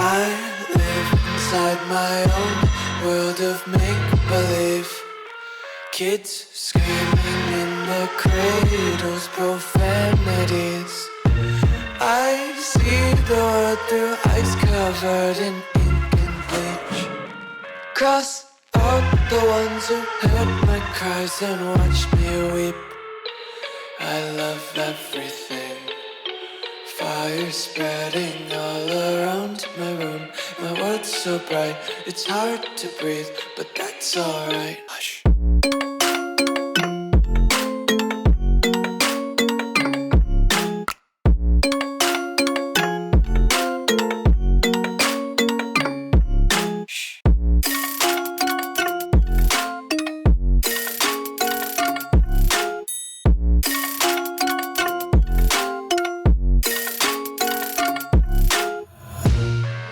I live inside my own world of make-believe. Kids screaming in their cradles, profanities. I see the world through ice covered in ink and bleach. Cross out the ones who heard my cries and watched me weep. I love everything. Fire spreading all around my room. My world's so bright, it's hard to breathe, but that's alright. Hush.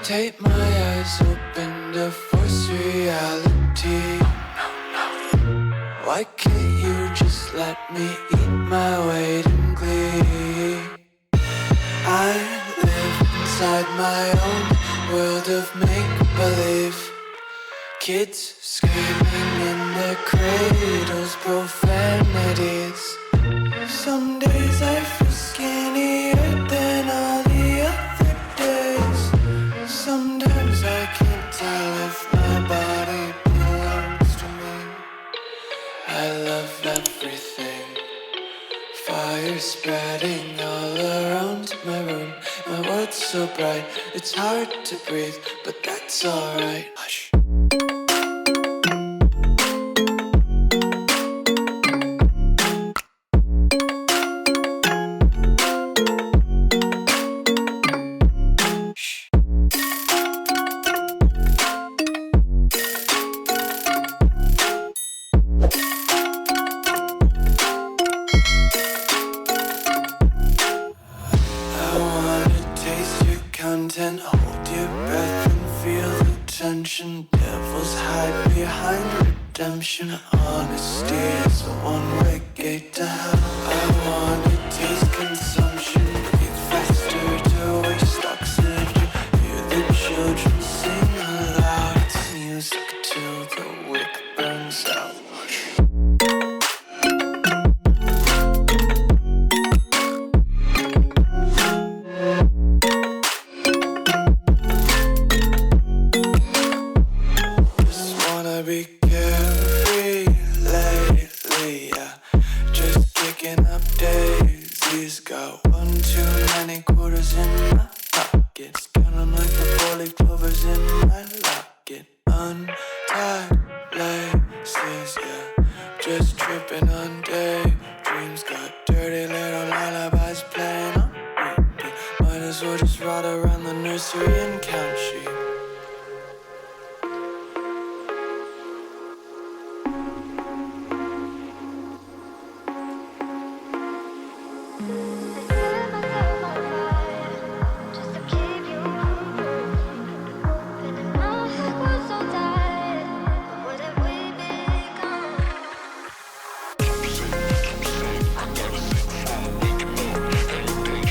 Take my eyes open to force reality. Why can't you just let me eat my weight in glee? I live inside my own world of make-believe. Kids screaming in their cradles, profanities. Some days I feel skinnier than all the other days. Sometimes I can't tell if my body belongs to me. I love everything. Fire spreading all around my room. My world's so bright, it's hard to breathe, but that's alright. Hush. Content, hold your breath and feel the tension. Devils hide behind redemption. Honesty is a one-way gate to hell. I wanna taste consumption. Breathe faster to waste oxygen. Hear the children sing aloud. It's music till the wick burns out. Be carefree lately, yeah. Just kicking up daisies. Got one too many quarters in my pockets. Count 'em like the 4-leaf clovers in my locket. Untied laces, yeah. Just tripping on daydreams. Got dirty little lullabies playing on repeat. Might as well just ride around the nursery and count sheep.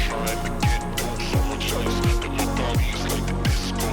Trying to get on someone chase. And my body is like a disco.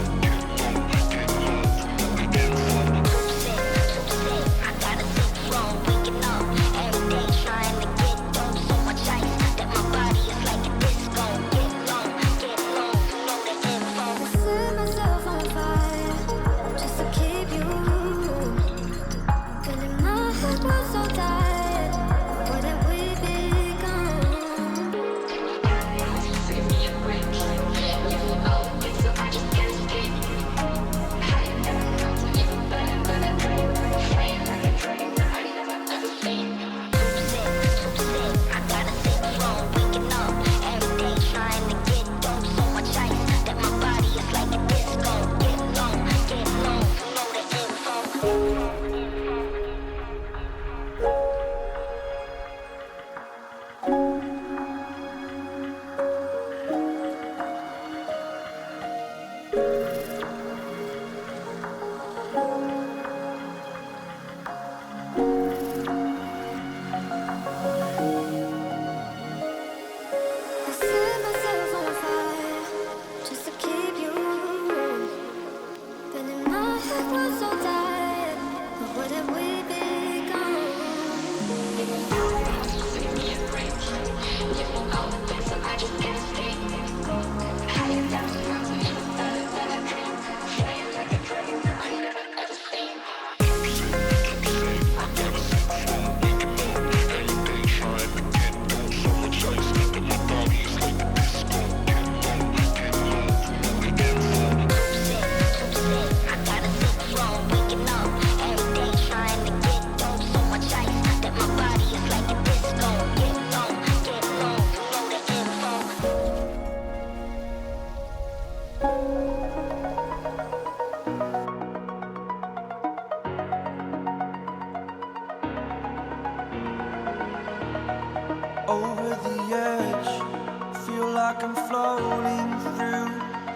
like I'm floating through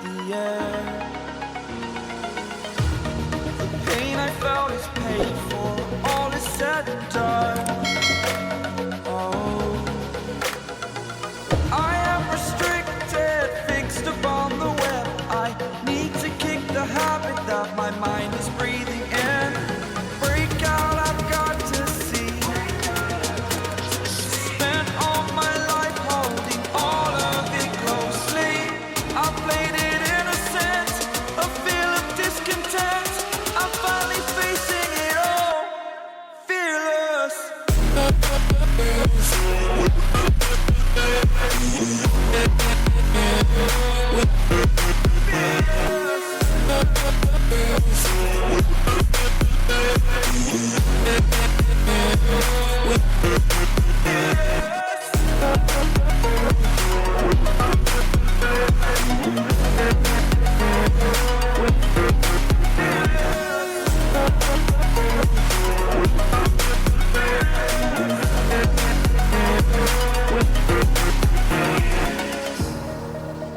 the air. The pain I felt is paid for, all is said and done. Oh, I am restricted, fixed upon the web. I need to kick the habit that my mind is breathing in. Break out, I've got to see. Spent all my life holding all of it closely. I played it innocent, a feel of discontent. I'm finally facing it all, fearless.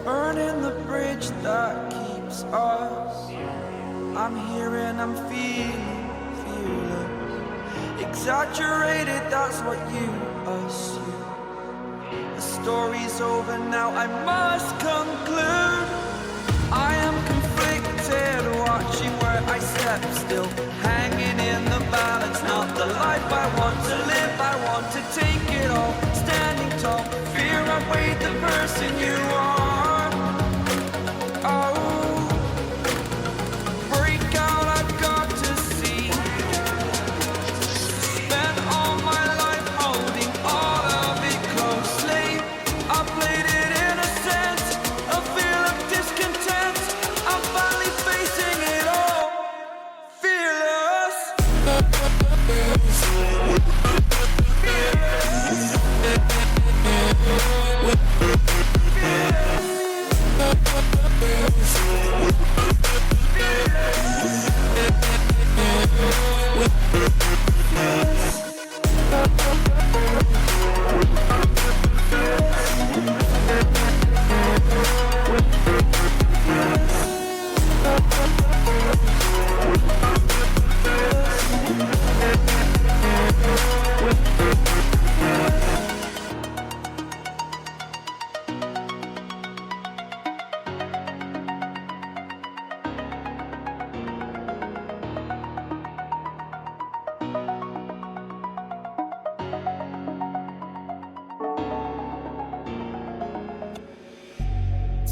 Burning the bridge that keeps us. I'm here and I'm feeling fearless. Exaggerated, that's what you assume. The story's over now, I must conclude. I am conflicted, watching where I step still, hanging in the balance. Not the life I want to live, I want to take it all. Standing tall, fear outweighed the person you are. Oh, break out, I've got to see. Spent all my life holding all of it closely. I played it innocent, a feel of discontent. I'm finally facing it all, fearless.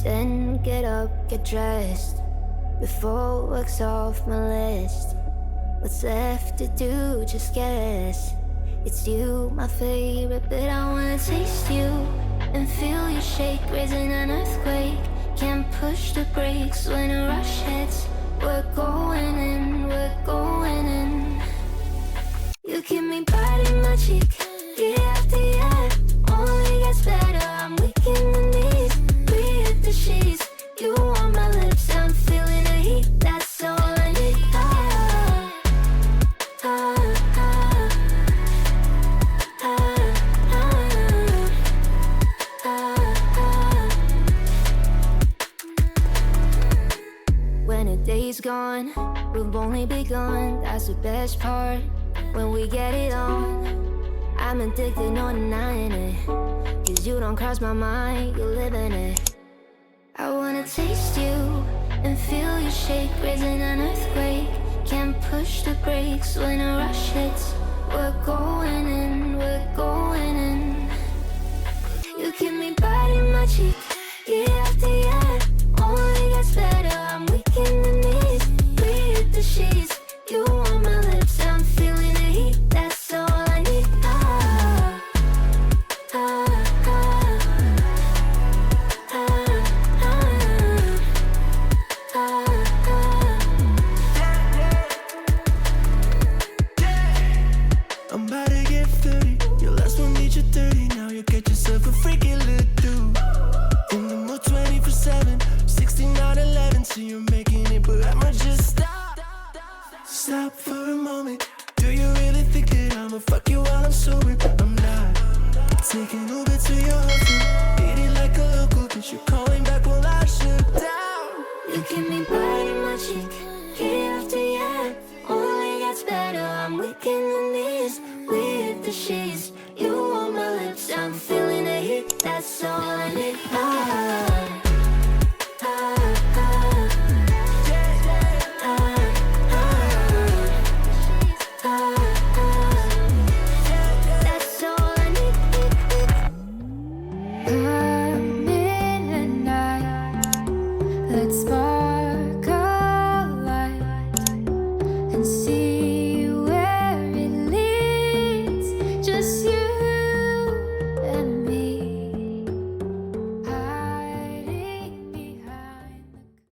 Then get up, get dressed, before work's off my list. What's left to do, just guess. It's you, my favorite, but I wanna taste you and feel you shake, raising an earthquake. Can't push the brakes when a rush hits. We're going in, we're going in. You keep me biting my cheek, year after year. Only gets better, I'm weak in the knees. We hit the sheets, you on my lips, I'm feeling the heat. That's all I need. When a day's gone, we've only begun. That's the best part, when we get it on. I'm addicted, no denying it. Cause you don't cross my mind, you live in it. I wanna taste you and feel you shake, raising an earthquake. Can't push the brakes when a rush hits. We're going in, we're going in. You keep me biting my cheek, year after year. Only gets better, I'm weak in the knees. We hit the sheets, you on my lips, I'm feeling the heat. That's all I need. I'm about to get 30. Your last one made you 30. Now you get yourself a freaking little dude. Let's spark.